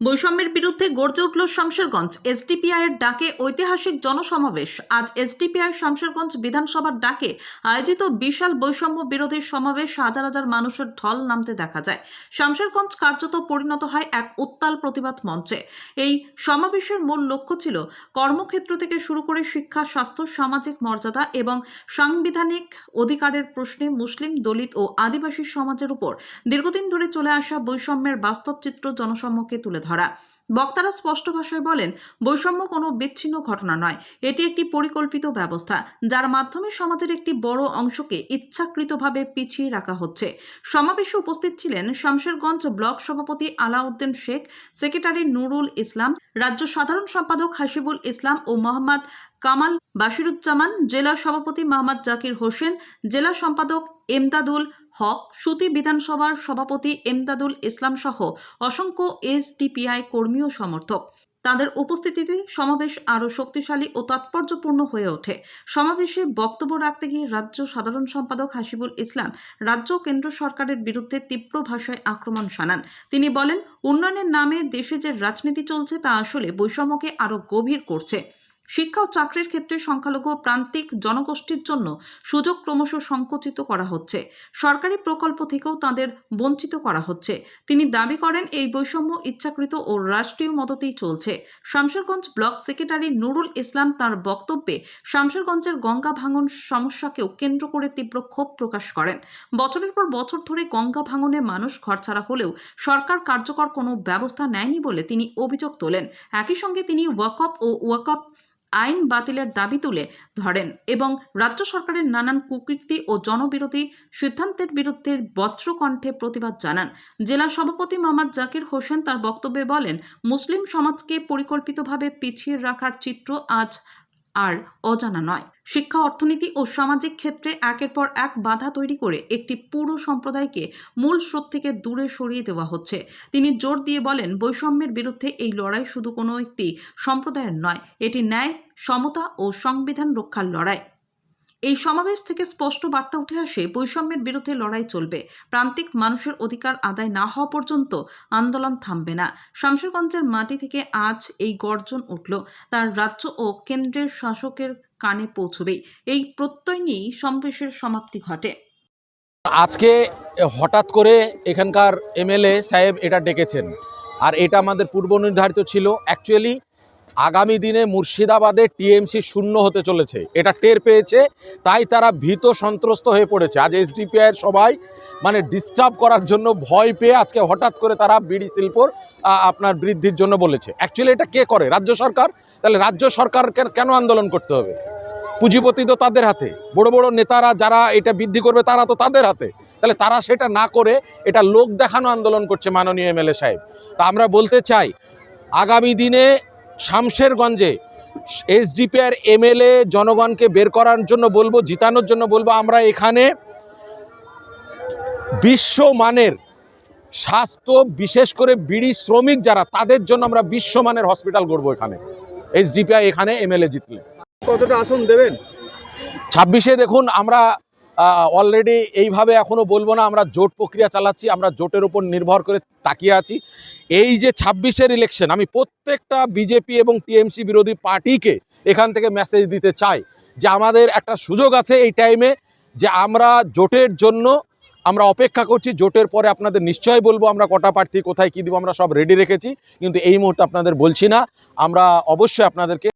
বৈষম্যের বিরুদ্ধে গর্জে উঠল শামশেরগঞ্জ। এসডিপিআই এর ডাকে ঐতিহাসিক জনসমাবেশ। আজ এসডিপিআই শামশেরগঞ্জ বিধানসভার ডাকে আয়োজিত বিশাল বৈষম্য বিরোধী সমাবেশ হাজার হাজার মানুষের ঢল নামতে দেখা যায়। শামশেরগঞ্জ কার্যত পরিণত হয় এক উত্তাল প্রতিবাদ মঞ্চে। এই সমাবেশের মূল লক্ষ্য ছিল কর্মক্ষেত্র থেকে শুরু করে শিক্ষা, স্বাস্থ্য, সামাজিক মর্যাদা এবং সাংবিধানিক অধিকারের প্রশ্নে মুসলিম, দলিত ও আদিবাসী সমাজের উপর দীর্ঘদিন ধরে চলে আসা বৈষম্যের বাস্তব চিত্র জনসম্মুখে তুলে ধরা। বক্তারা স্পষ্ট ভাষায় বলেন, বৈষম্য কোনো বিচ্ছিন্ন ঘটনা নয়, এটি একটি পরিকল্পিত ব্যবস্থা যার মাধ্যমে সমাজের একটি বড় অংশকে ইচ্ছাকৃতভাবে পিছিয়ে রাখা হচ্ছে। সমাবেশে উপস্থিত ছিলেন শামশেরগঞ্জ ব্লক সভাপতি আলাউদ্দিন শেখ, সেক্রেটারি নুরুল ইসলাম, রাজ্য সাধারণ সম্পাদক হাসিবুল ইসলাম ও মোহাম্মদ কামাল বাশিরুজ্জামান, জেলা সভাপতি মোহাম্মদ জাকির হোসেন, জেলা সম্পাদক এমদাদুল হক, সুতি বিধানসভার সভাপতি এমদাদুল ইসলাম সহ অসংখ্য এসডিপিআই কর্মী ও সমর্থক। তাদের উপস্থিতিতে সমাবেশ আরও শক্তিশালী ও তাৎপর্যপূর্ণ হয়ে ওঠে। সমাবেশে বক্তব্য রাখতে গিয়ে রাজ্য সাধারণ সম্পাদক হাসিবুল ইসলাম রাজ্য ও কেন্দ্র সরকারের বিরুদ্ধে তীব্র ভাষায় আক্রমণ শানান। তিনি বলেন, উন্নয়নের নামে দেশে যে রাজনীতি চলছে তা আসলে বৈষম্যকে আরও গভীর করছে। শিক্ষা ও চাকরির ক্ষেত্রে সংখ্যালঘু ও প্রান্তিক জনগোষ্ঠীর জন্য সুযোগ ক্রমশ সংকুচিত করা হচ্ছে। সরকারি প্রকল্প থেকেও তাদের বঞ্চিত করা হচ্ছে। তিনি দাবি করেন, এই বৈষম্য ইচ্ছাকৃত ও রাষ্ট্রীয় মদতেই চলছে। শামশেরগঞ্জ ব্লক সেক্রেটারি নুরুল ইসলাম তার বক্তব্যে শামশেরগঞ্জের গঙ্গা ভাঙন সমস্যাকেও কেন্দ্র করে তীব্র ক্ষোভ প্রকাশ করেন। বছরের পর বছর ধরে গঙ্গা ভাঙনে মানুষ ঘরছাড়া হলেও সরকার কার্যকর কোনো ব্যবস্থা নেয়নি বলে তিনি অভিযোগ তোলেন। একই সঙ্গে তিনি ওয়াকফ ও ওয়াকফ আইন বাতিলের দাবি তুলে ধরেন এবং রাজ্য সরকারের নানান কুকীর্তি ও জনবিরোধী সিদ্ধান্তের বিরুদ্ধে বজ্রকণ্ঠে প্রতিবাদ জানান। জেলা সভাপতি মোহাম্মদ জাকির হোসেন তার বক্তব্যে বলেন, মুসলিম সমাজকে পরিকল্পিতভাবে পিছিয়ে রাখার চিত্র আজ আর অজানা নয়। শিক্ষা, অর্থনীতি ও সামাজিক ক্ষেত্রে একের পর এক বাধা তৈরি করে একটি পুরো সম্প্রদায়কে মূল স্রোত থেকে দূরে সরিয়ে দেওয়া হচ্ছে। তিনি জোর দিয়ে বলেন, বৈষম্যের বিরুদ্ধে এই লড়াই শুধু কোনো একটি সম্প্রদায়ের নয়, এটি ন্যায়, সমতা ও সংবিধান রক্ষার লড়াই। এই সমাবেশ থেকে স্পষ্ট বার্তা উঠে আসে, বৈষম্যের বিরুদ্ধে লড়াই চলবে। প্রান্তিক মানুষের অধিকার আদায় না হওয়া পর্যন্ত আন্দোলন থামবে না। শামশেরগঞ্জের মাটি থেকে আজ এই গর্জন উঠল, তার রাজ্য ও কেন্দ্রের শাসকের কানে পৌঁছবে। এই প্রত্যয় নিয়েই সমাবেশের সমাপ্তি ঘটে। আজকে হঠাৎ করে এখানকার এমএলএ সাহেব এটা ডেকেছেন, আর এটা আমাদের পূর্ব নির্ধারিত ছিল। অ্যাকচুয়ালি আগামী দিনে মুর্শিদাবাদে টিএমসি শূন্য হতে চলেছে, এটা টের পেয়েছে, তাই তারা ভীত সন্ত্রস্ত হয়ে পড়েছে। আজ এসডিপিআইয়ের সবাই ডিস্টার্ব করার জন্য ভয় পেয়ে আজকে হঠাৎ করে তারা বিড়ি শিল্পর আপনার বৃদ্ধির জন্য বলেছে। অ্যাকচুয়ালি এটা কে করে? রাজ্য সরকার। তাহলে রাজ্য সরকার কেন আন্দোলন করতে হবে? পুঁজিপতি তো তাদের হাতে, বড় বড় নেতারা যারা এটা বৃদ্ধি করবে তারা তো তাদের হাতে। তাহলে তারা সেটা না করে এটা লোক দেখানো আন্দোলন করছে মাননীয় এমএলএ সাহেব। তা আমরা বলতে চাই, আগামী দিনে শামশেরগঞ্জে এসডিপিআইয়ের এমএলএ জনগণকে বের করার জন্য বলবো, জিতানোর জন্য বলবো, আমরা এখানে বিশ্বমানের স্বাস্থ্য, বিশেষ করে বিড়ি শ্রমিক যারা, তাদের জন্য আমরা বিশ্বমানের হসপিটাল গড়বো এখানে, এসডিপিআই এখানে এমএলএ জিতলে। কতটা আসন দেবেন? 26-এ দেখুন, আমরা অলরেডি এইভাবে এখনও বলবো না, আমরা জোট প্রক্রিয়া চালাচ্ছি, আমরা জোটের উপর নির্ভর করে তাকিয়ে আছি। এই যে 26-এর ইলেকশন, আমি প্রত্যেকটা বিজেপি এবং টিএমসি বিরোধী পার্টিকে এখান থেকে মেসেজ দিতে চাই যে আমাদের একটা সুযোগ আছে এই টাইমে, যে আমরা জোটের জন্য আমরা অপেক্ষা করছি। জোটের পরে আপনাদের নিশ্চয়ই বলবো আমরা কটা প্রার্থী কোথায় কী দিব, আমরা সব রেডি রেখেছি, কিন্তু এই মুহূর্তে আপনাদের বলছি না। আমরা অবশ্যই আপনাদেরকে